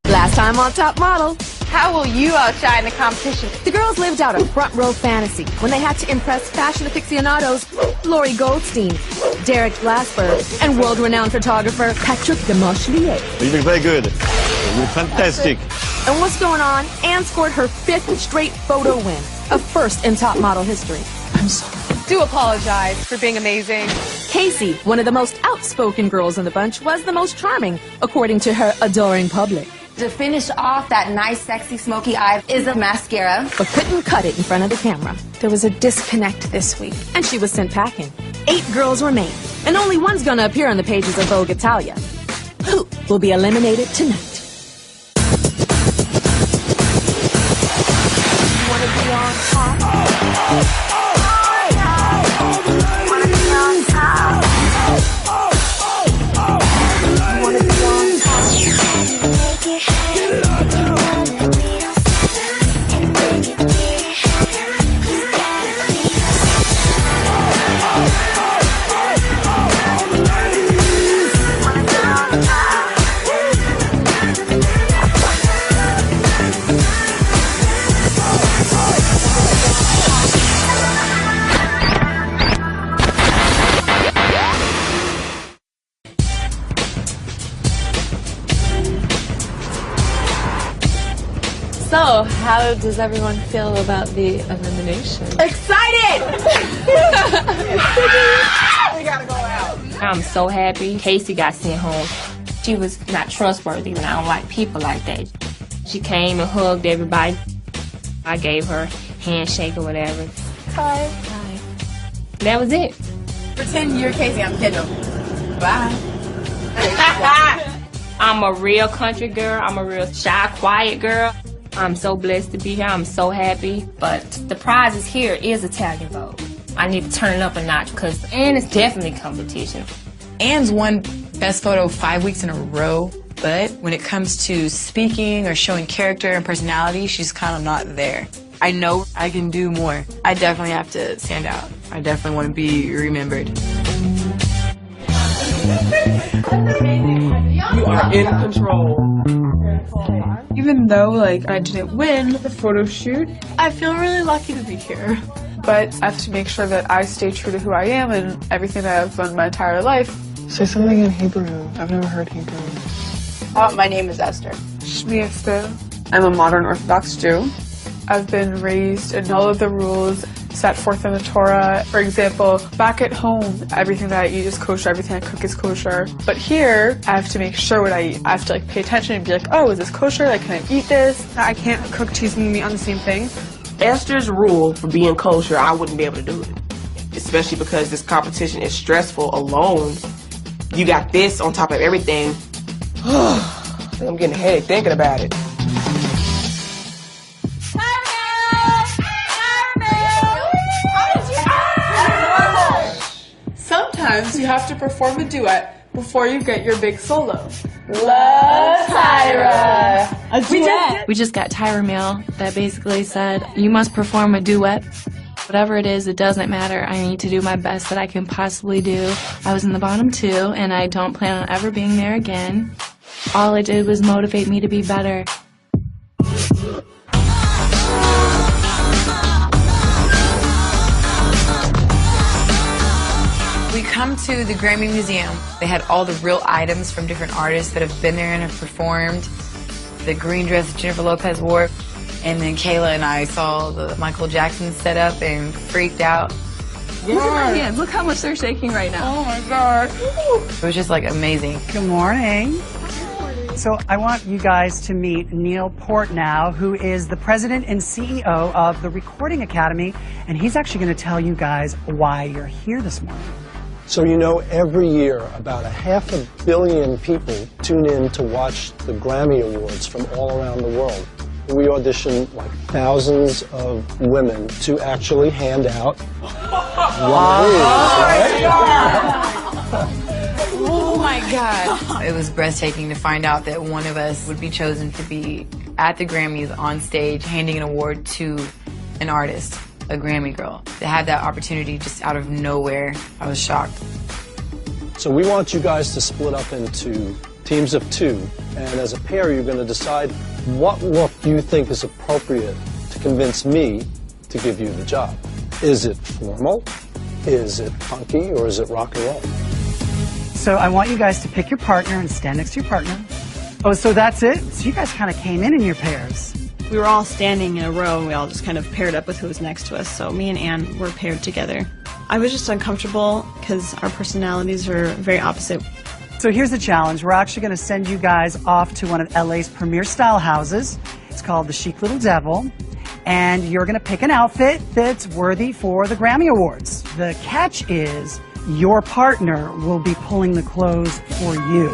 Last time on Top Model, how will you outshine the competition? the girls lived out a front row fantasy when they had to impress fashion aficionados Lori Goldstein, Derek Glassberg, and world-renowned photographer Patrick Demarchelier. You've been very good. You're fantastic. And what's going on? Anne scored her 5th straight photo win, a first in Top Model history. I'm sorry. Do apologize for being amazing. Casey, one of the most outspoken girls in the bunch, was the most charming, according to her adoring public. To finish off that nice, sexy, smoky eye is a mascara. But couldn't cut it in front of the camera. There was a disconnect this week. And she was sent packing. 8 girls remain, and only one's gonna appear on the pages of Vogue Italia. Who will be eliminated tonight? You wanna be on top? Wanna be on top? You wanna be on top? So, how does everyone feel about the elimination? Excited! We gotta go out. I'm so happy Casey got sent home. She was not trustworthy, and I don't like people like that. She came and hugged everybody. I gave her a handshake or whatever. Hi. Hi. That was it. Pretend you're Casey, I'm Kendall. Bye. I'm a real country girl. I'm a real shy, quiet girl. I'm so blessed to be here. I'm so happy. But the prize is here is Italian Vogue. I need to turn it up a notch because Anne is definitely competition. Anne's won Best Photo 5 weeks in a row, but when it comes to speaking or showing character and personality, she's kind of not there. I know I can do more. I definitely have to stand out. I definitely want to be remembered. You are in control. Even though, I didn't win the photo shoot, I feel really lucky to be here. But I have to make sure that I stay true to who I am and everything that I've done my entire life. Say something in Hebrew. I've never heard Hebrew. My name is Esther. Shmi Esther. I'm a modern Orthodox Jew. I've been raised in all of the rules set forth in the Torah. For example, back at home, everything that I eat is kosher, everything I cook is kosher. But here, I have to make sure what I eat. I have to pay attention and be like, oh, is this kosher? Can I eat this? I can't cook cheese and meat on the same thing. Esther's rule for being kosher, I wouldn't be able to do it. Especially because this competition is stressful alone. You got this on top of everything. I'm getting a headache thinking about it. Sometimes you have to perform a duet before you get your big solo. Love Tyra! We just got Tyra mail that basically said, you must perform a duet. Whatever it is, it doesn't matter. I need to do my best that I can possibly do. I was in the bottom 2, and I don't plan on ever being there again. All it did was motivate me to be better. We come to the Grammy Museum. They had all the real items from different artists that have been there and have performed. The green dress Jennifer Lopez wore. And then Kayla and I saw the Michael Jackson setup and freaked out. Look at my hands. Look how much they're shaking right now. Oh my God. It was just amazing. Good morning. So I want you guys to meet Neil Portnow, who is the president and CEO of the Recording Academy, and he's actually going to tell you guys why you're here this morning. So every year about 500 million people tune in to watch the Grammy Awards from all around the world. We audition thousands of women to actually hand out Oh my God. It was breathtaking to find out that one of us would be chosen to be at the Grammys on stage handing an award to an artist, a Grammy girl. To have that opportunity just out of nowhere, I was shocked. So we want you guys to split up into teams of 2, and as a pair you're going to decide what look you think is appropriate to convince me to give you the job. Is it formal? Is it funky? Or is it rock and roll? So I want you guys to pick your partner and stand next to your partner. Oh, so that's it? So you guys kind of came in your pairs. We were all standing in a row, and we all just kind of paired up with who was next to us. So me and Anne were paired together. I was just uncomfortable because our personalities are very opposite. So here's the challenge. We're actually going to send you guys off to one of LA's premier style houses. It's called the Chic Little Devil. And you're going to pick an outfit that's worthy for the Grammy Awards. The catch is your partner will be pulling the clothes for you.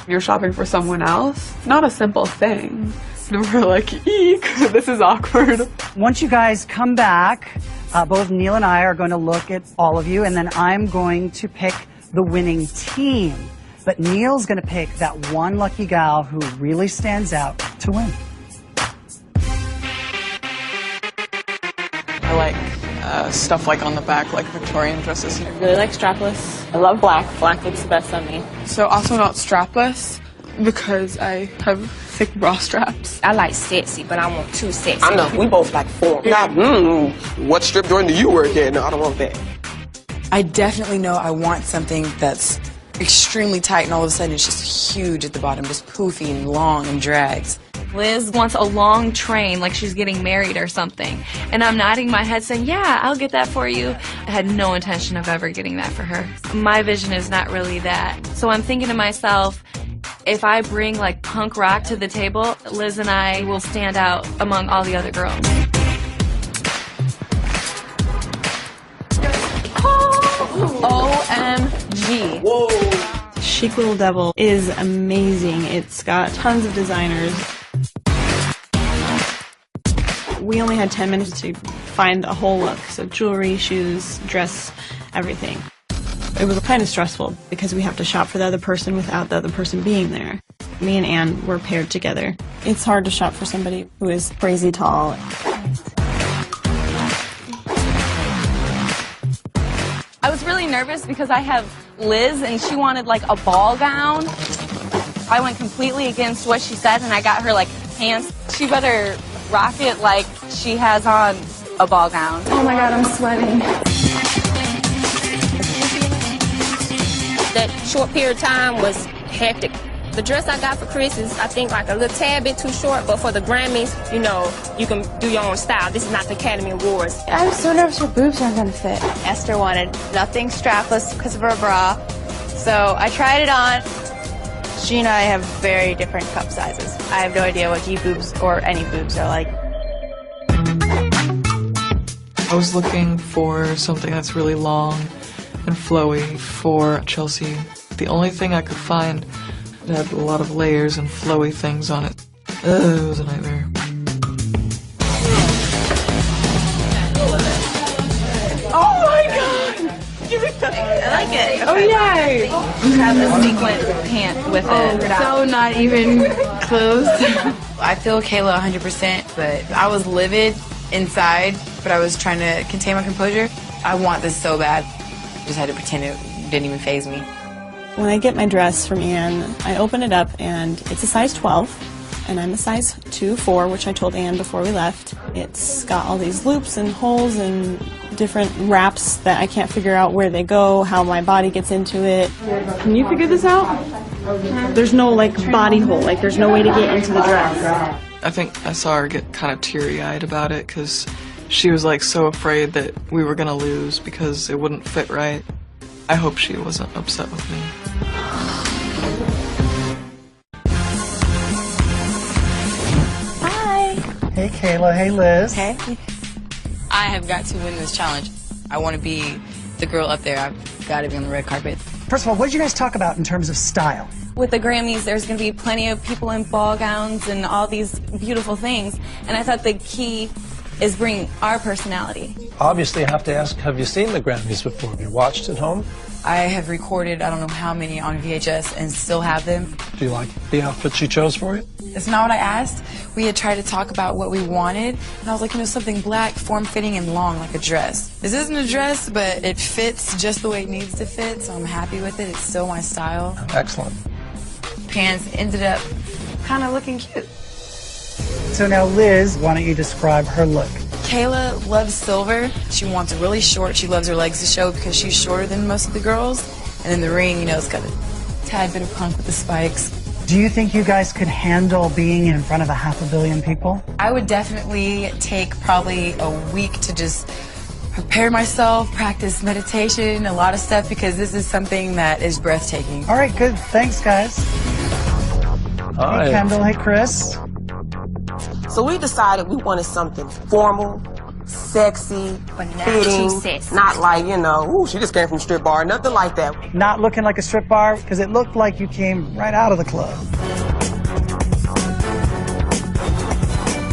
You're shopping for someone else? Not a simple thing. We're like, eek, this is awkward. Once you guys come back, both Neil and I are going to look at all of you, and then I'm going to pick the winning team. But Neil's going to pick that one lucky gal who really stands out to win. I like stuff like on the back, like Victorian dresses. I really like strapless. I love black. Black looks the best on me. So also not strapless because I have thick bra straps. I like sexy, but I want too sexy. I know, we both like form. Not, what strip joint do you work at? No, I don't want that. I definitely know I want something that's extremely tight and all of a sudden it's just huge at the bottom, just poofy and long and drags. Liz wants a long train like she's getting married or something. And I'm nodding my head saying, yeah, I'll get that for you. I had no intention of ever getting that for her. My vision is not really that. So I'm thinking to myself, if I bring like punk rock to the table, Liz and I will stand out among all the other girls. OMG. Whoa. Chic Little Devil is amazing. It's got tons of designers. We only had 10 minutes to find a whole look, so jewelry, shoes, dress, everything. It was kind of stressful because we have to shop for the other person without the other person being there. Me and Anne were paired together. It's hard to shop for somebody who is crazy tall. I was really nervous because I have Liz and she wanted like a ball gown. I went completely against what she said and I got her like pants. She better rock it like she has on a ball gown. Oh my God, I'm sweating. That short period of time was hectic. The dress I got for Chris is, I think, like a little tad bit too short, but for the Grammys, you know, you can do your own style. This is not the Academy Awards. I'm so nervous her boobs aren't gonna fit. Esther wanted nothing strapless because of her bra, so I tried it on. She and I have very different cup sizes. I have no idea what he boobs or any boobs are like. I was looking for something that's really long and flowy for Chelsea. The only thing I could find that had a lot of layers and flowy things on it. It was a nightmare. Oh my God! Give me that. I like it. Oh yay! You have a sequin pant with it. So not even close. I feel Kayla 100%, but I was livid inside, but I was trying to contain my composure. I want this so bad. Just had to pretend it didn't even faze me. When I get my dress from Anne, I open it up and it's a size 12 and I'm a size 2-4, which I told Anne before we left. It's got all these loops and holes and different wraps that I can't figure out where they go, how my body gets into it. Can you figure this out? There's no like body hole, like there's no way to get into the dress. I think I saw her get kind of teary-eyed about it because she was like so afraid that we were gonna lose because it wouldn't fit right. I hope she wasn't upset with me. Hi. Hey, Kayla. Hey, Liz. Hey. I have got to win this challenge. I want to be the girl up there. I've got to be on the red carpet. First of all, what did you guys talk about in terms of style? With the Grammys, there's going to be plenty of people in ball gowns and all these beautiful things. And I thought the key is bring our personality. Obviously, I have to ask, have you seen the Grammys before? Have you watched at home? I have recorded I don't know how many on VHS and still have them. Do you like the outfit she chose for you? It's not what I asked. We had tried to talk about what we wanted, and I was like, something black, form-fitting, and long, like a dress. This isn't a dress, but it fits just the way it needs to fit, so I'm happy with it. It's still my style. Excellent. Pants ended up kind of looking cute. So now, Liz, why don't you describe her look? Kayla loves silver. She wants it really short. She loves her legs to show because she's shorter than most of the girls. And in the ring, it's got a tad bit of punk with the spikes. Do you think you guys could handle being in front of 500 million people? I would definitely take probably a week to just prepare myself, practice meditation, a lot of stuff, because this is something that is breathtaking. All right, good. Thanks, guys. Hi. Hey, Kendall. Hey, Chris. So we decided we wanted something formal, sexy, But not fitting, too sexy. not like, ooh, she just came from strip bar, nothing like that. Not looking like a strip bar, because it looked like you came right out of the club.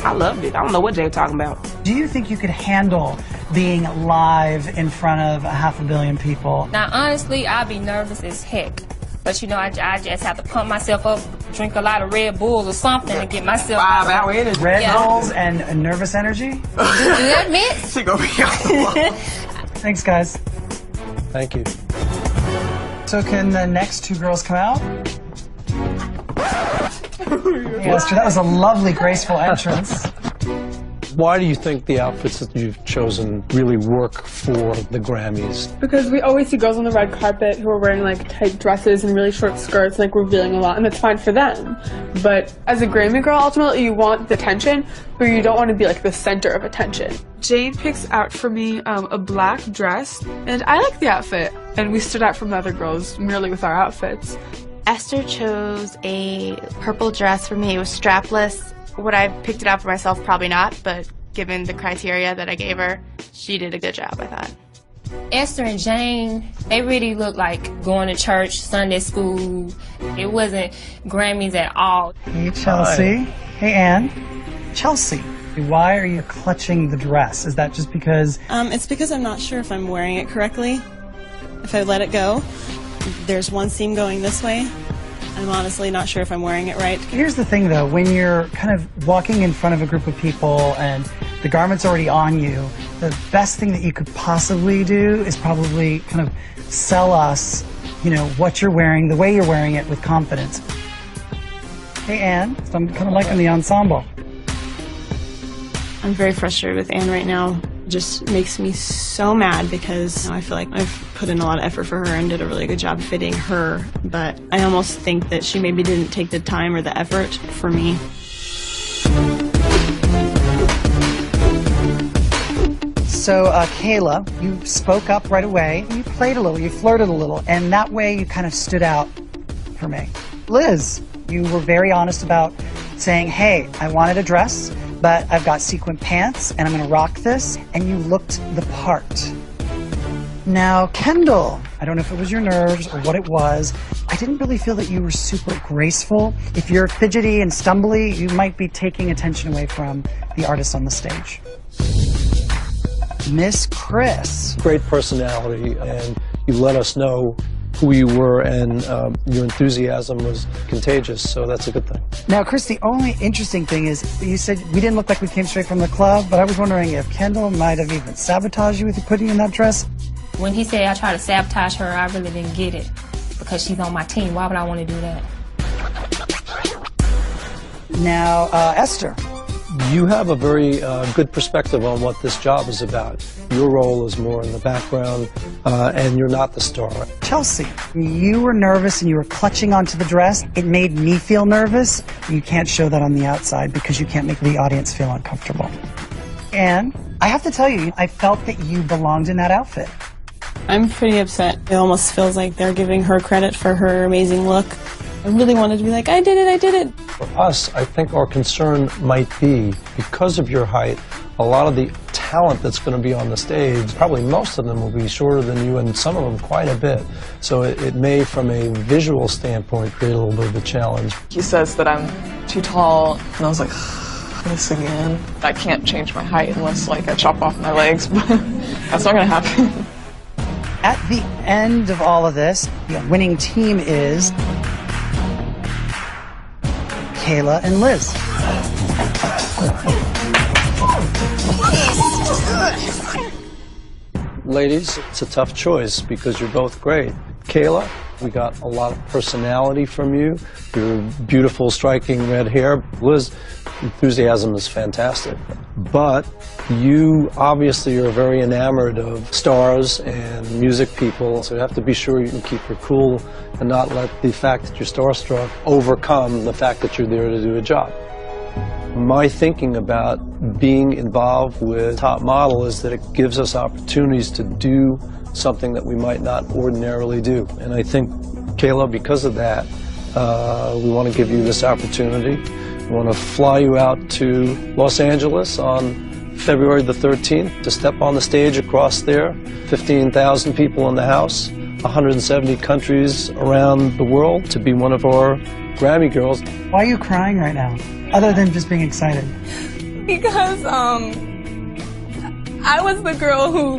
I loved it. I don't know what Jay talking about. Do you think you could handle being live in front of 500 million people? Now, honestly, I'd be nervous as heck. But I just have to pump myself up, drink a lot of Red Bulls or something to get myself 5 hour energy. Red Bulls and nervous energy? Do that mix? She gonna be on the wall. Thanks, guys. Thank you. So can the next two girls come out? Yes, that was a lovely, graceful entrance. Why do you think the outfits that you've chosen really work for the Grammys? Because we always see girls on the red carpet who are wearing like tight dresses and really short skirts, like revealing a lot, and that's fine for them. But as a Grammy girl, ultimately you want the attention, but you don't want to be like the center of attention. Jade picks out for me a black dress, and I like the outfit, and we stood out from the other girls merely with our outfits. Esther chose a purple dress for me. It was strapless. Would I have picked it out for myself? Probably not, but given the criteria that I gave her, she did a good job, I thought. Esther and Jane, they really looked like going to church, Sunday school. It wasn't Grammys at all. Hey, Chelsea. Hey, Ann. Chelsea, why are you clutching the dress? Is that just because... It's because I'm not sure if I'm wearing it correctly. If I let it go, there's one seam going this way. I'm honestly not sure if I'm wearing it right. Here's the thing, though. When you're kind of walking in front of a group of people and the garment's already on you, the best thing that you could possibly do is probably kind of sell us, what you're wearing, the way you're wearing it with confidence. Hey, Ann. So I'm kind of liking the ensemble. I'm very frustrated with Anne right now. It just makes me so mad because I feel like I've put in a lot of effort for her and did a really good job fitting her, but I almost think that she maybe didn't take the time or the effort for me. So, Kayla, you spoke up right away. You played a little, you flirted a little, and that way you kind of stood out for me. Liz, you were very honest about saying, hey, I wanted a dress, but I've got sequin pants, and I'm going to rock this, and you looked the part. Now, Kendall, I don't know if it was your nerves or what it was, I didn't really feel that you were super graceful. If you're fidgety and stumbly, you might be taking attention away from the artist on the stage. Miss Chris. Great personality, and you let us know who you were, and your enthusiasm was contagious, so that's a good thing. Now, Chris, the only interesting thing is you said we didn't look like we came straight from the club, but I was wondering if Kendall might have even sabotaged you with putting you in that dress. When he said I tried to sabotage her, I really didn't get it because she's on my team. Why would I want to do that? Now, Esther. You have a very good perspective on what this job is about. Your role is more in the background, and you're not the star. Chelsea, you were nervous and you were clutching onto the dress. It made me feel nervous. You can't show that on the outside because you can't make the audience feel uncomfortable. And I have to tell you, I felt that you belonged in that outfit. I'm pretty upset. It almost feels like they're giving her credit for her amazing look. I really wanted to be like, I did it, I did it. For us, I think our concern might be, because of your height, a lot of the talent that's going to be on the stage, probably most of them will be shorter than you, and some of them quite a bit. So it may, from a visual standpoint, create a little bit of a challenge. He says that I'm too tall, and I was like, this again. I can't change my height unless, I chop off my legs, but that's not going to happen. At the end of all of this, the winning team is Kayla and Liz. Ladies, it's a tough choice because you're both great. Kayla, we got a lot of personality from you. Your beautiful, striking red hair. Liz, enthusiasm is fantastic. But you obviously are very enamored of stars and music people, so you have to be sure you can keep her cool and not let the fact that you're starstruck overcome the fact that you're there to do a job. My thinking about being involved with Top Model is that it gives us opportunities to do something that we might not ordinarily do. And I think, Kayla, because of that, we want to give you this opportunity. We want to fly you out to Los Angeles on February the 13th to step on the stage across there. 15,000 people in the house, 170 countries around the world, to be one of our Grammy girls. Why are you crying right now, other than just being excited? Because, I was the girl who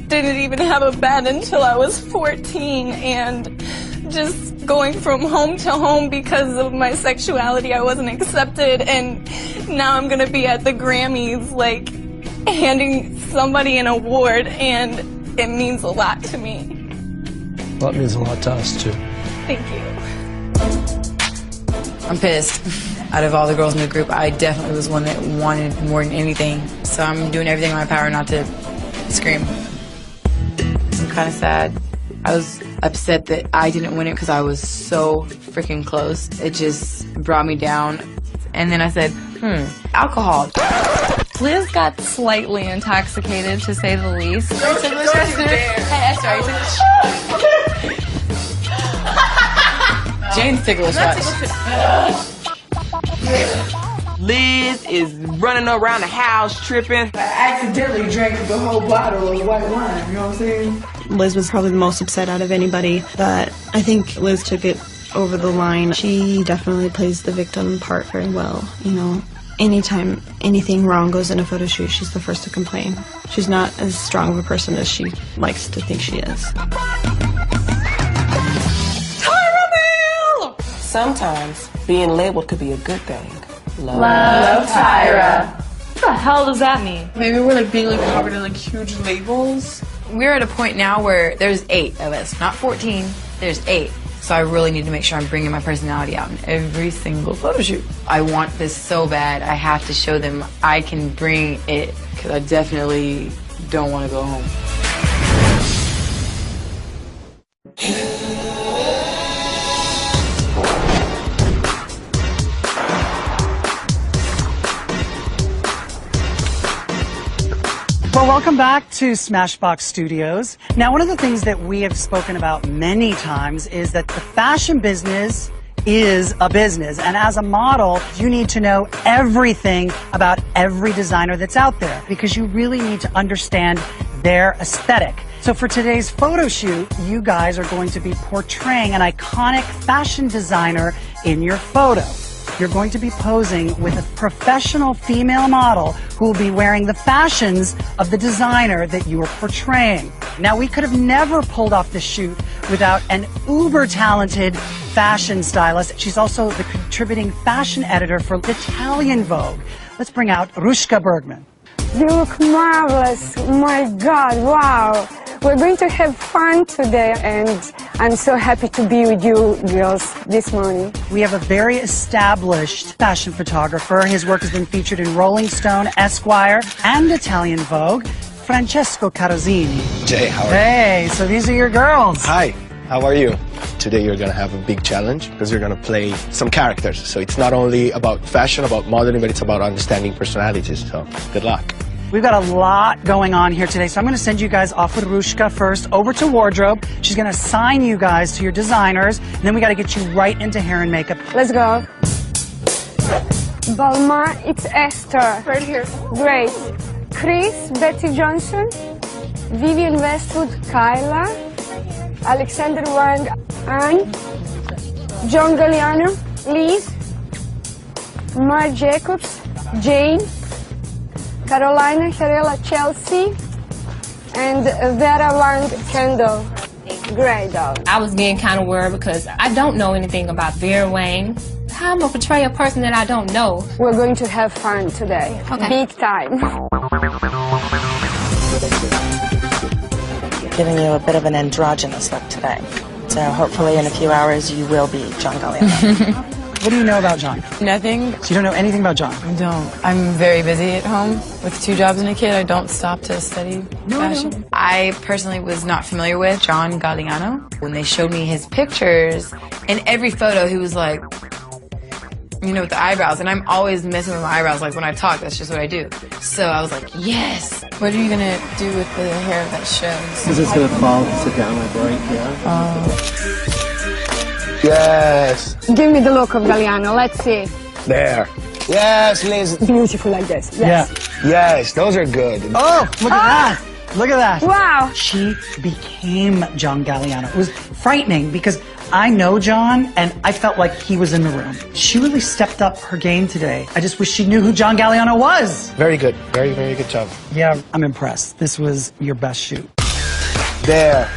didn't even have a bed until I was 14, and just going from home to home because of my sexuality, I wasn't accepted, and now I'm gonna be at the Grammys, like, handing somebody an award, and it means a lot to me. Well, it means a lot to us, too. Thank you. I'm pissed. Out of all the girls in the group, I definitely was one that wanted more than anything. So I'm doing everything in my power not to scream. I'm kind of sad. I was upset that I didn't win it because I was so freaking close. It just brought me down. And then I said, alcohol. Liz got slightly intoxicated, to say the least. Jane's ticklish watch. Liz is running around the house tripping. I accidentally drank the whole bottle of white wine, you know what I'm saying? Liz was probably the most upset out of anybody, but I think Liz took it over the line. She definitely plays the victim part very well, you know. Anytime anything wrong goes in a photo shoot, she's the first to complain. She's not as strong of a person as she likes to think she is. Sometimes being labeled could be a good thing. Love Tyra. What the hell does that mean? Maybe we're like being like covered in like huge labels. We're at a point now where there's 8 of us, not 14, there's 8. So I really need to make sure I'm bringing my personality out in every single photo shoot. I want this so bad. I have to show them I can bring it, because I definitely don't want to go home. Well, welcome back to Smashbox Studios. Now, one of the things that we have spoken about many times is that the fashion business is a business. And as a model, you need to know everything about every designer that's out there because you really need to understand their aesthetic. So for today's photo shoot, you guys are going to be portraying an iconic fashion designer in your photo. You're going to be posing with a professional female model who will be wearing the fashions of the designer that you are portraying. Now, we could have never pulled off this shoot without an uber-talented fashion stylist. She's also the contributing fashion editor for Italian Vogue. Let's bring out Rushka Bergman. You look marvelous. Oh my God, wow. We're going to have fun today, and I'm so happy to be with you girls this morning. We have a very established fashion photographer. His work has been featured in Rolling Stone, Esquire, and Italian Vogue. Francesco Carosini. Jay, how are you? Hey, so these are your girls. Hi, how are you? Today you're going to have a big challenge because you're going to play some characters. So it's not only about fashion, about modeling, but it's about understanding personalities. So good luck. We've got a lot going on here today, so I'm going to send you guys off with Rushka first, over to wardrobe. She's going to assign you guys to your designers, and then we got to get you right into hair and makeup. Let's go. Balmain, it's Esther. Right here. Great. Chris, Betty Johnson. Vivian Westwood, Kyla. Alexander Wang, Anne. John Galliano, Liz. Marc Jacobs, Jane. Carolina Herrera, Chelsea. And Vera learned Kendall. Great dog. I was getting kind of worried because I don't know anything about Vera Wang. How am I portray a person that I don't know? We're going to have fun today. Okay. Big time. Giving you a bit of an androgynous look today. So hopefully in a few hours you will be John Galliano. What do you know about John? Nothing. So you don't know anything about John? I don't. I'm very busy at home with 2 jobs and a kid. I don't stop to study fashion. I personally was not familiar with John Galliano. When they showed me his pictures, in every photo he was like, you know, with the eyebrows, and I'm always messing with my eyebrows. Like when I talk, that's just what I do. So I was like, yes. What are you gonna do with the hair that shows? This is gonna fall, sit down like right here. Yes. Give me the look of Galliano. Let's see. There. Yes, Liz. Beautiful like this. Yes. Yeah. Yes, those are good. Oh, look at that. Look at that. Wow. She became John Galliano. It was frightening because I know John and I felt like he was in the room. She really stepped up her game today. I just wish she knew who John Galliano was. Very good. Very, very good job. Yeah, I'm impressed. This was your best shoot. There.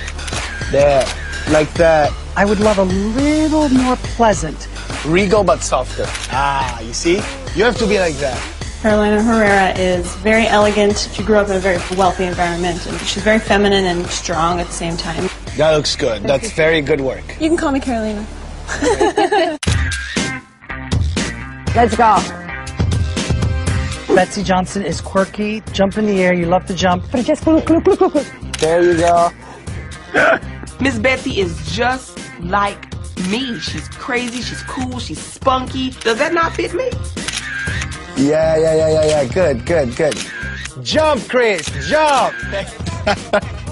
There. Like that. I would love a little more pleasant. Regal but softer. Ah, you see? You have to be like that. Carolina Herrera is very elegant. She grew up in a very wealthy environment, and she's very feminine and strong at the same time. That looks good. That's very good work. You can call me Carolina. Let's go. Betsy Johnson is quirky. Jump in the air. You love to jump. There you go. Miss Betsy is just like me. She's crazy, she's cool, she's spunky. Does that not fit me? Yeah. Good. Jump, Chris, jump!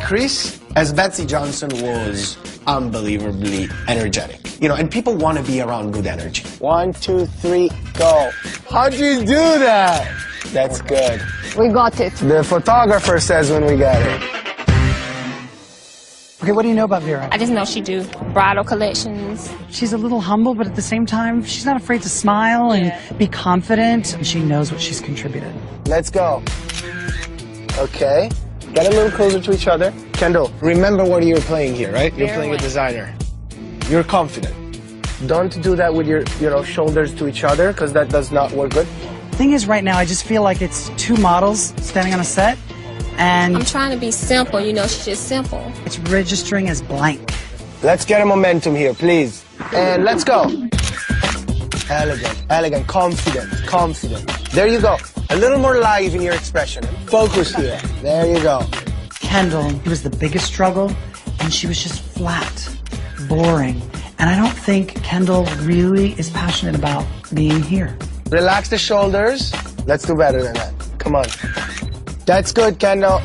Chris, as Betsy Johnson, was unbelievably energetic. You know, and people want to be around good energy. 1, 2, 3, go. How'd you do that? That's good. We got it. The photographer says when we got it. Okay, what do you know about Vera? I just know she do bridal collections. She's a little humble, but at the same time, she's not afraid to smile and be confident, and she knows what she's contributed. Let's go. Okay. Get a little closer to each other. Kendall, remember what you're playing here, right? You're playing a designer. You're confident. Don't do that with your, shoulders to each other, because that does not work good. Thing is, right now, I just feel like it's 2 models standing on a set, and I'm trying to be simple, she's just simple. It's registering as blank. Let's get a momentum here, please. And let's go. Elegant, confident. There you go. A little more live in your expression. Focus here. There you go. Kendall, it was the biggest struggle, and she was just flat, boring. And I don't think Kendall really is passionate about being here. Relax the shoulders. Let's do better than that. Come on. That's good, Kendall.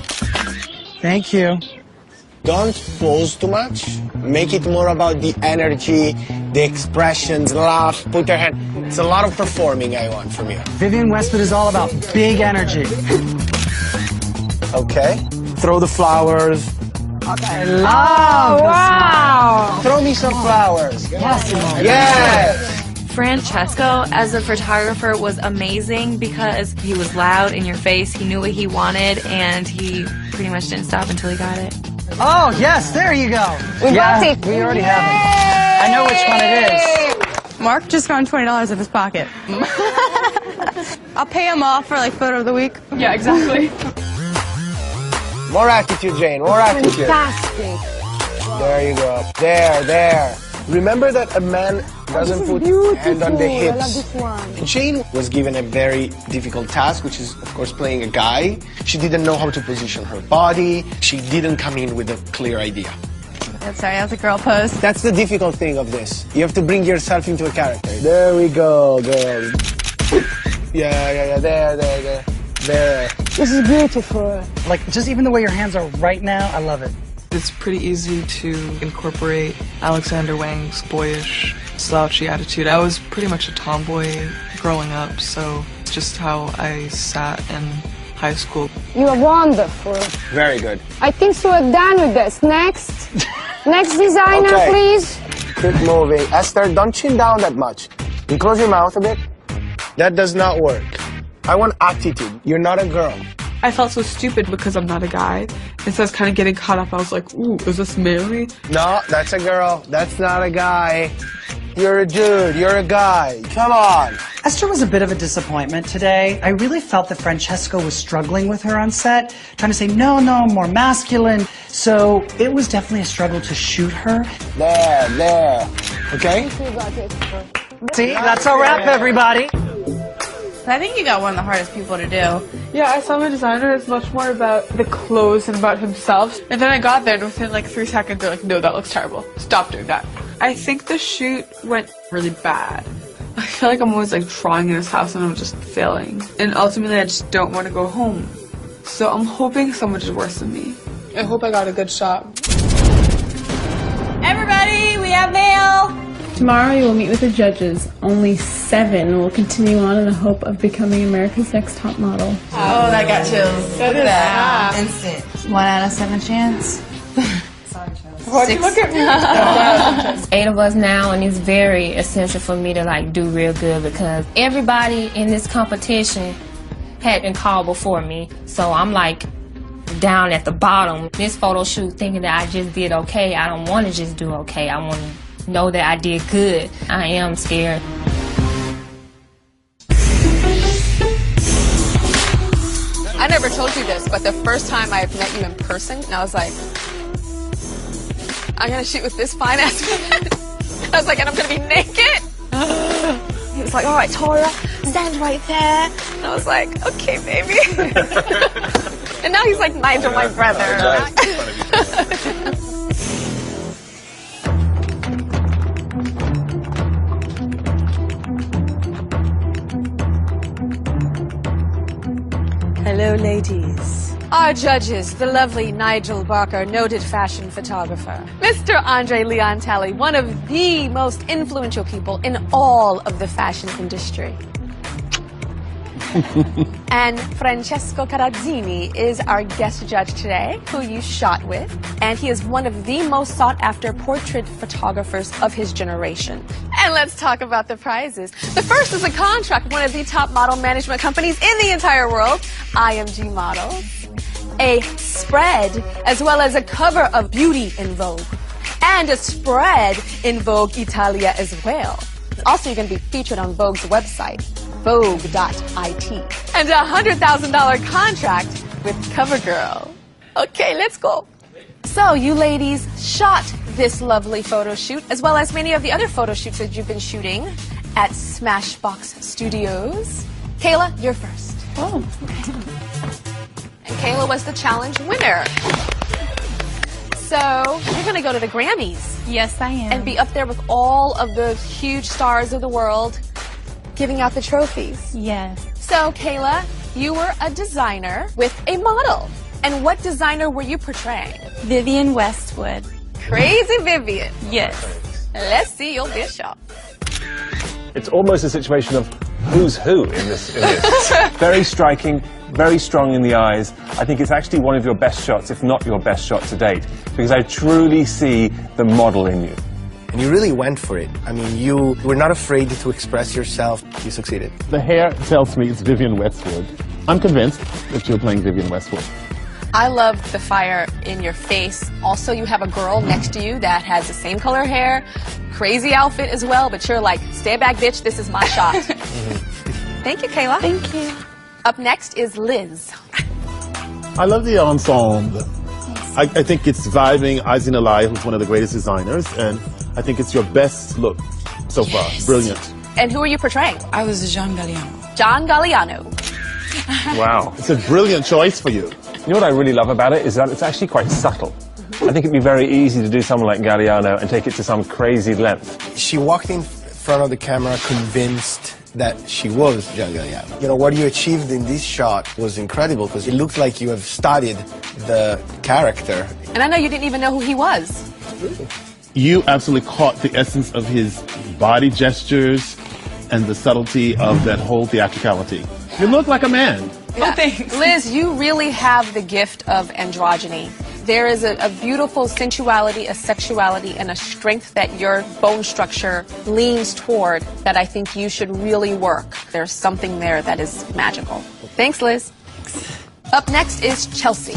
Thank you. Don't pose too much. Make it more about the energy, the expressions, laugh, put your hand. It's a lot of performing I want from you. Vivienne Westwood is all about big energy. Okay. Throw the flowers. Okay. I love wow. Throw me some flowers. Yes. Francesco, as a photographer, was amazing because he was loud in your face, he knew what he wanted, and he pretty much didn't stop until he got it. Oh, yes, there you go. We got it. We already have it. I know which one it is. Mark just found $20 out of his pocket. I'll pay him off for photo of the week. Yeah, exactly. More attitude, Jane, more attitude. Fantastic. There you go. There. Remember that a man doesn't put hand on the hips. I love this one. Jane was given a very difficult task, which is, of course, playing a guy. She didn't know how to position her body. She didn't come in with a clear idea. Sorry, that was a girl pose. That's the difficult thing of this. You have to bring yourself into a character. There we go, girl. Yeah, there. This is beautiful. Just even the way your hands are right now, I love it. It's pretty easy to incorporate Alexander Wang's boyish, slouchy attitude. I was pretty much a tomboy growing up, so it's just how I sat in high school. You are wonderful. Very good. I think so we're done with this. Next designer, Okay. please. Keep moving. Esther, don't chin down that much. And close your mouth a bit. That does not work. I want attitude. You're not a girl. I felt so stupid because I'm not a guy. And so I was kind of getting caught up. I was like, ooh, is this manly? No, that's a girl. That's not a guy. You're a dude. You're a guy. Come on. Esther was a bit of a disappointment today. I really felt that Francesco was struggling with her on set, trying to say, no, more masculine. So it was definitely a struggle to shoot her. There. Okay? See, that's a wrap, everybody. I think you got one of the hardest people to do. Yeah, I saw my designer is much more about the clothes and about himself. And then I got there and within like 3 seconds they're like, no, that looks terrible. Stop doing that. I think the shoot went really bad. I feel like I'm always like trying in his house and I'm just failing. And ultimately I just don't want to go home. So I'm hoping someone is worse than me. I hope I got a good shot. Everybody, we have mail! Tomorrow you will meet with the judges. Only 7 will continue on in the hope of becoming America's Next Top Model. Oh, that got chills. Look at that. Instant. 1 out of 7 chance. Why'd you look at me? 8 of us now, and it's very essential for me to like do real good because everybody in this competition had been called before me, so I'm like down at the bottom. This photo shoot thinking that I just did okay. I don't want to just do okay. I want to know that I did good. I am scared. I never told you this, but the first time I met you in person, and I was like, I'm gonna shoot with this fine ass man. I was like, and I'm gonna be naked. He was like, all right, Tora, stand right there. And I was like, okay, baby. And now he's like Nigel, my brother. Hello, ladies. Our judges, the lovely Nigel Barker, noted fashion photographer. Mr. Andre Leontelli, one of the most influential people in all of the fashion industry. And Francesco Carazzini is our guest judge today, who you shot with. And he is one of the most sought-after portrait photographers of his generation. And let's talk about the prizes. The first is a contract with one of the top model management companies in the entire world, IMG Models. A spread, as well as a cover of Beauty in Vogue. And a spread in Vogue Italia as well. Also, you're going to be featured on Vogue's website, vogue.it. And a $100,000 contract with CoverGirl. Okay, let's go. So, you ladies shot this lovely photo shoot, as well as many of the other photo shoots that you've been shooting at Smashbox Studios. Kayla, you're first. Oh, okay. And Kayla was the challenge winner. So, you're going to go to the Grammys. Yes, I am. And be up there with all of the huge stars of the world giving out the trophies. Yes. So, Kayla, you were a designer with a model. And what designer were you portraying? Vivienne Westwood. Crazy Vivienne. Yes. Let's see your bishop. It's almost a situation of who's who in this. Very striking, very strong in the eyes. I think it's actually one of your best shots, if not your best shot to date, because I truly see the model in you. And you really went for it. I mean, you were not afraid to express yourself. You succeeded. The hair tells me it's Vivienne Westwood. I'm convinced that you're playing Vivienne Westwood. I love the fire in your face. Also, you have a girl next to you that has the same color hair, crazy outfit as well, but you're like, stay back, bitch, this is my shot. Thank you, Kayla. Thank you. Up next is Liz. I love the ensemble. I think it's vibing Azina Lai, who's one of the greatest designers, and I think it's your best look so far. Brilliant. And who are you portraying? I was John Galliano. John Galliano. Wow. It's a brilliant choice for you. You know what I really love about it is that it's actually quite subtle. I think it'd be very easy to do someone like Galliano and take it to some crazy length. She walked in front of the camera convinced that she was John Galliano. You know, what you achieved in this shot was incredible because it looked like you have studied the character. And I know you didn't even know who he was. You absolutely caught the essence of his body gestures and the subtlety of that whole theatricality. You look like a man. Yeah. Oh, thanks. Liz, you really have the gift of androgyny. There is a beautiful sensuality, a sexuality, and a strength that your bone structure leans toward that I think you should really work. There's something there that is magical. Thanks, Liz. Up next is Chelsea.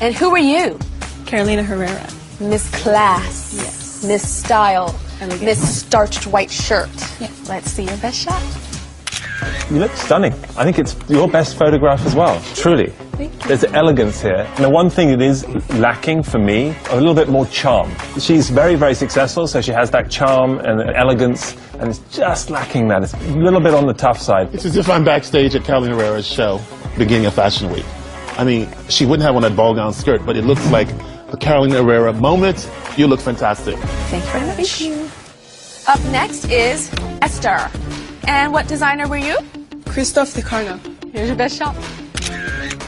And who are you? Carolina Herrera. Miss Class. Yes. Miss Style. Elegant. Miss Starched White Shirt. Yeah. Let's see your best shot. You look stunning. I think it's your best photograph as well, truly. There's elegance here. And the one thing that is lacking for me, a little bit more charm. She's very, very successful, so she has that charm and elegance, and it's just lacking that. It's a little bit on the tough side. It's as if I'm backstage at Carolina Herrera's show, beginning of Fashion Week. I mean, she wouldn't have on that ball gown skirt, but it looks like a Carolina Herrera moment. You look fantastic. Thank you very much. Thank you. Up next is Esther. And what designer were you? Christophe de Carno. Here's your best shot.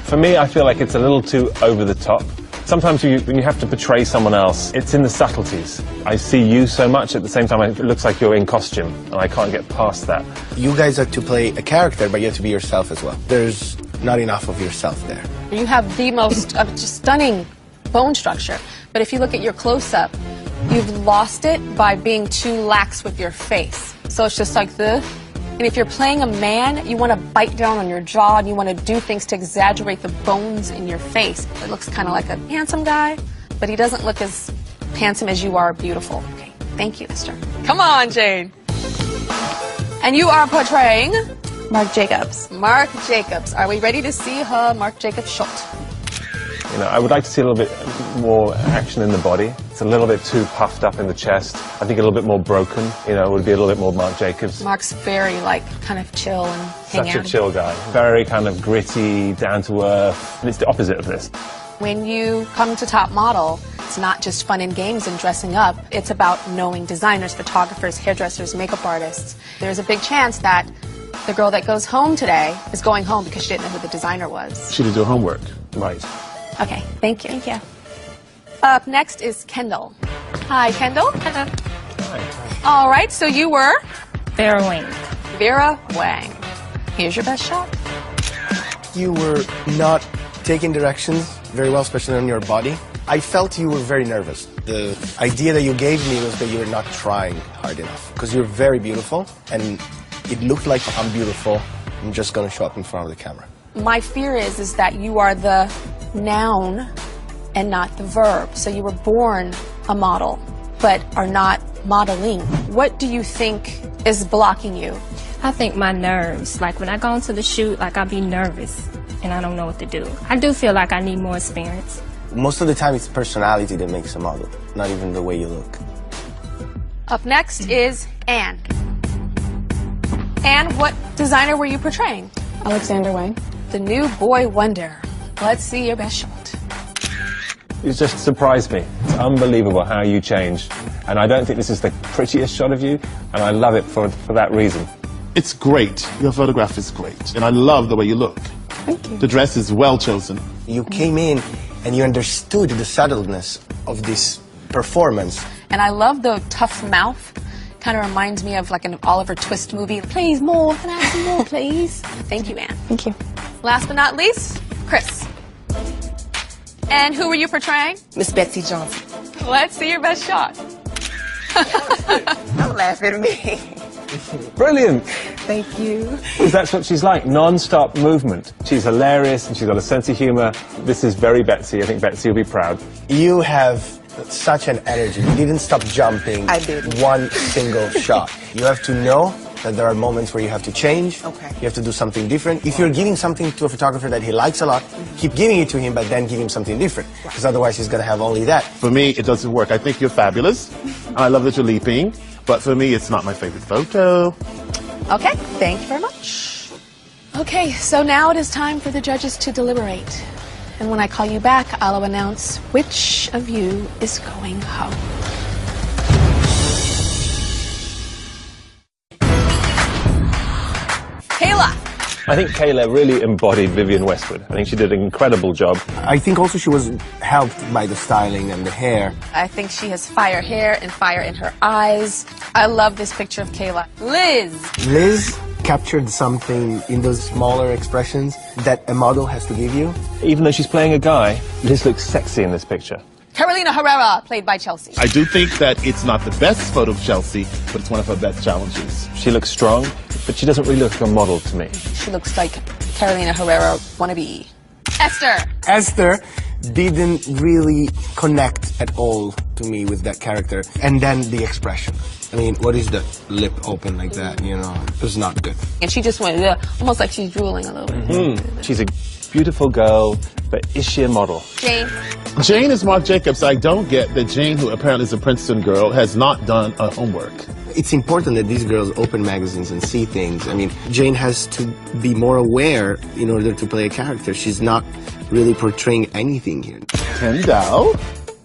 For me, I feel like it's a little too over the top. Sometimes when you have to portray someone else, it's in the subtleties. I see you so much, at the same time it looks like you're in costume, and I can't get past that. You guys are to play a character, but you have to be yourself as well. There's not enough of yourself there. You have the most just stunning bone structure. But if you look at your close-up, you've lost it by being too lax with your face. So it's just like this. And if you're playing a man, you want to bite down on your jaw and you want to do things to exaggerate the bones in your face. It looks kind of like a handsome guy, but he doesn't look as handsome as you are beautiful. Okay, thank you, Esther. Come on, Jane. And you are portraying? Marc Jacobs. Marc Jacobs. Are we ready to see her Marc Jacobs shot? You know, I would like to see a little bit more action in the body. It's a little bit too puffed up in the chest. I think a little bit more broken. You know, it would be a little bit more Marc Jacobs. Marc's very, like, kind of chill and hang out. Such a chill guy. Very kind of gritty, down to earth. And it's the opposite of this. When you come to Top Model, it's not just fun and games and dressing up. It's about knowing designers, photographers, hairdressers, makeup artists. There's a big chance that the girl that goes home today is going home because she didn't know who the designer was. She did do homework. Right. Okay, thank you. Thank you. Up next is Kendall. Hi, Kendall. Hello. Hi. All right, so you were? Vera Wang. Vera Wang. Here's your best shot. You were not taking directions very well, especially on your body. I felt you were very nervous. The idea that you gave me was that you were not trying hard enough, because you're very beautiful, and it looked like I'm beautiful. I'm just going to show up in front of the camera. My fear is that you are the noun and not the verb. So you were born a model, but are not modeling. What do you think is blocking you? I think my nerves. Like when I go into the shoot, like I'll be nervous and I don't know what to do. I do feel like I need more experience. Most of the time it's personality that makes a model, not even the way you look. Up next is Anne. Anne, what designer were you portraying? Alexander Wang. The new boy wonder. Let's see your best shot. You just surprised me. It's unbelievable how you changed. And I don't think this is the prettiest shot of you, and I love it for that reason. It's great. Your photograph is great. And I love the way you look. Thank you. The dress is well chosen. You came in and you understood the subtleness of this performance. And I love the tough mouth. Kind of reminds me of like an Oliver Twist movie. Please, more. Can I have some more, please? Thank you, Anne. Thank you. Last but not least, Chris. And who were you portraying? Miss Betsy Johnson. Let's see your best shot. Don't laugh at me. Brilliant! Thank you. Because that's what she's like, non-stop movement. She's hilarious and she's got a sense of humor. This is very Betsy. I think Betsy will be proud. You have such an energy. You didn't stop jumping. I didn't. One single shot. You have to know that there are moments where you have to change. Okay. You have to do something different. If you're giving something to a photographer that he likes a lot, keep giving it to him, but then give him something different. Because otherwise he's going to have only that. For me, it doesn't work. I think you're fabulous. I love that you're leaping. But for me, it's not my favorite photo. Okay, thank you very much. Okay, so now it is time for the judges to deliberate. And when I call you back, I'll announce which of you is going home. Kayla! I think Kayla really embodied Vivienne Westwood. I think she did an incredible job. I think also she was helped by the styling and the hair. I think she has fire hair and fire in her eyes. I love this picture of Kayla. Liz! Liz captured something in those smaller expressions that a model has to give you. Even though she's playing a guy, Liz looks sexy in this picture. Carolina Herrera, played by Chelsea. I do think that it's not the best photo of Chelsea, but it's one of her best challenges. She looks strong, but she doesn't really look like a model to me. She looks like Carolina Herrera wannabe. Esther! Esther didn't really connect at all to me with that character. And then the expression. I mean, what is the lip open like that, you know? It was not good. And she just went, almost like she's drooling a little bit. She's a beautiful girl, but is she a model? Jane? Jane is Marc Jacobs. I don't get that Jane, who apparently is a Princeton girl, has not done her homework. It's important that these girls open magazines and see things. I mean, Jane has to be more aware in order to play a character. She's not really portraying anything here. Kendall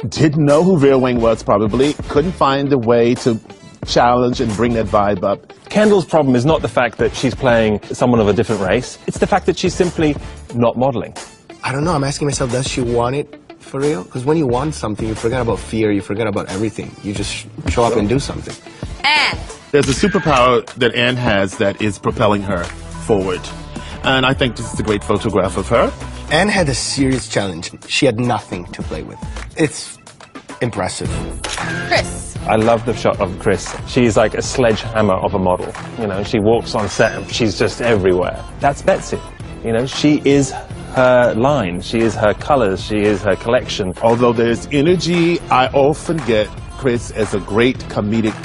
didn't know who Rear Wing was, probably. Couldn't find a way to challenge and bring that vibe up. Kendall's problem is not the fact that she's playing someone of a different race. It's the fact that she's simply not modeling. I don't know. I'm asking myself, does she want it for real? Because when you want something, you forget about fear, you forget about everything. You just show up and do something. Anne! There's a superpower that Anne has that is propelling her forward. And I think this is a great photograph of her. Anne had a serious challenge. She had nothing to play with. It's impressive. Chris? I love the shot of Chris. She's like a sledgehammer of a model. You know, she walks on set and she's just everywhere. That's Betsy. You know, she is her line. She is her colors. She is her collection. Although there's energy, I often get Chris as a great comedic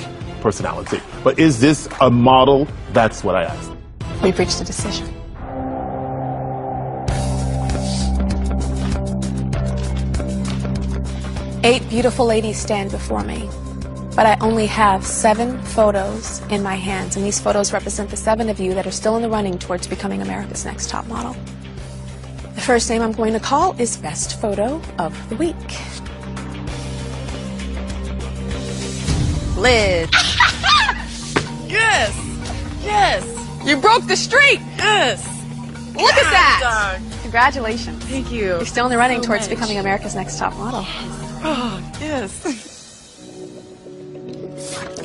personality. But is this a model? That's what I asked. We've reached a decision. Eight beautiful ladies stand before me, but I only have 7 photos in my hands, and these photos represent the 7 of you that are still in the running towards becoming America's Next Top Model. The first name I'm going to call is Best Photo of the Week. Liz. Yes! Yes! You broke the streak! Yes! Look at that! Congratulations. Thank you. You're still in the running So towards much. becoming America's Next Top Model. Oh, yes.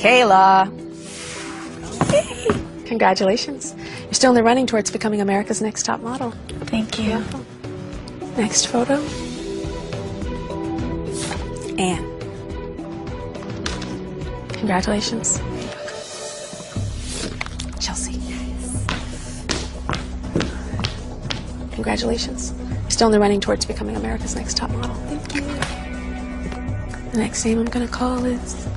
Kayla. Congratulations. You're still in the running towards becoming America's Next Top Model. Thank you. Welcome. Next photo. Anne. Congratulations. Chelsea. Congratulations. You're still in the running towards becoming America's Next Top Model. Thank you. The next name I'm going to call is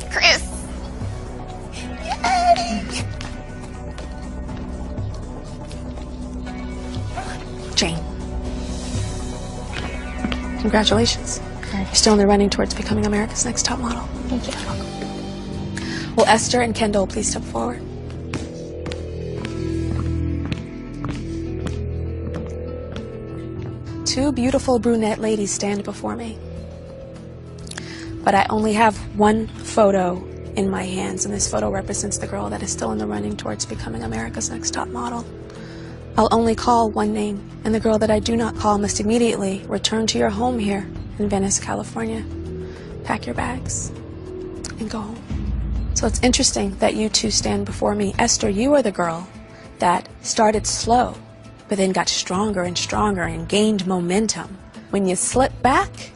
Chris. Yay! Jane. Congratulations. You're still in the running towards becoming America's Next Top Model. Thank you. Welcome. Will Esther and Kendall please step forward? Two beautiful brunette ladies stand before me, but I only have 1 photo in my hands, and this photo represents the girl that is still in the running towards becoming America's Next Top Model. I'll only call 1 name, and the girl that I do not call must immediately return to your home here in Venice, California. Pack your bags and go home. So it's interesting that you two stand before me. Esther, you are the girl that started slow, but then got stronger and stronger and gained momentum. When you slip back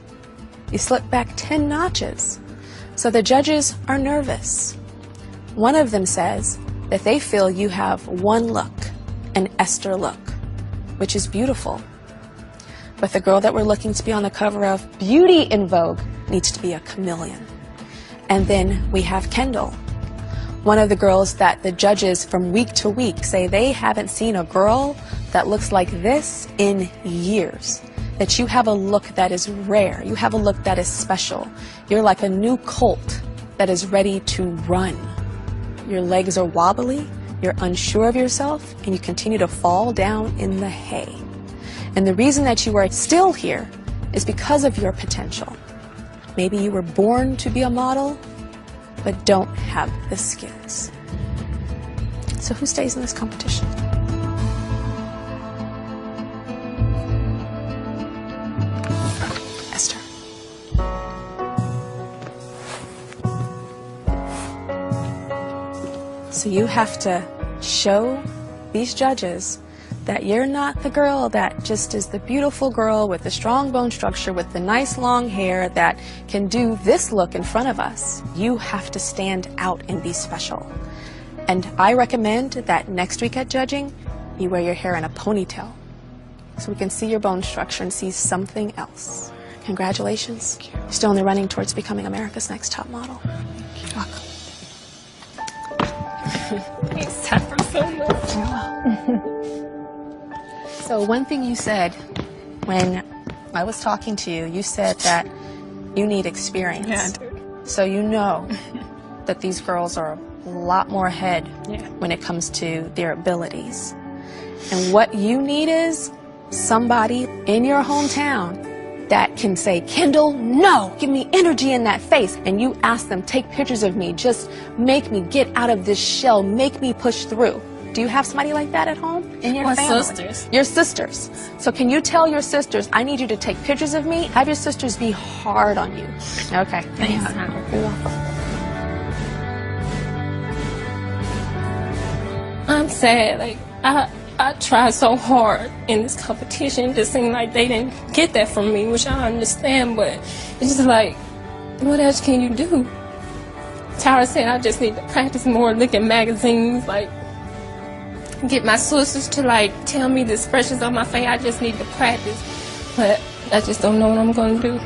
10 notches. So the judges are nervous. One of them says that they feel you have 1 look, an Esther look, which is beautiful. But the girl that we're looking to be on the cover of Beauty in Vogue needs to be a chameleon. And then we have Kendall, one of the girls that the judges from week to week say they haven't seen a girl that looks like this in years. That you have a look that is rare. You have a look that is special. You're like a new colt that is ready to run. Your legs are wobbly, you're unsure of yourself, and you continue to fall down in the hay. And the reason that you are still here is because of your potential. Maybe you were born to be a model, but don't have the skills. So who stays in this competition? Esther. So you have to show these judges that you're not the girl that just is the beautiful girl with the strong bone structure, with the nice long hair that can do this look in front of us. You have to stand out and be special. And I recommend that next week at judging, you wear your hair in a ponytail so we can see your bone structure and see something else. Congratulations. You're still in the running towards becoming America's Next Top Model. You're welcome. Thanks, Tara, so much. So one thing you said when I was talking to you, you said that you need experience. Yeah, I do. So you know that these girls are a lot more ahead when it comes to their abilities. And what you need is somebody in your hometown that can say, Kendall, no, give me energy in that face. And you ask them, take pictures of me, just make me get out of this shell, make me push through. Do you have somebody like that at home? In your My family? sisters. Your sisters. So can you tell your sisters, I need you to take pictures of me, have your sisters be hard on you. Okay. Thanks, Tara. You're welcome. I'm sad. Like, I tried so hard in this competition. It just seemed like they didn't get that from me, which I understand, but it's just like, what else can you do? Tara said I just need to practice more, look at magazines, like, get my sisters to, like, tell me the expressions on my face. I just need to practice, but I just don't know what I'm going to do.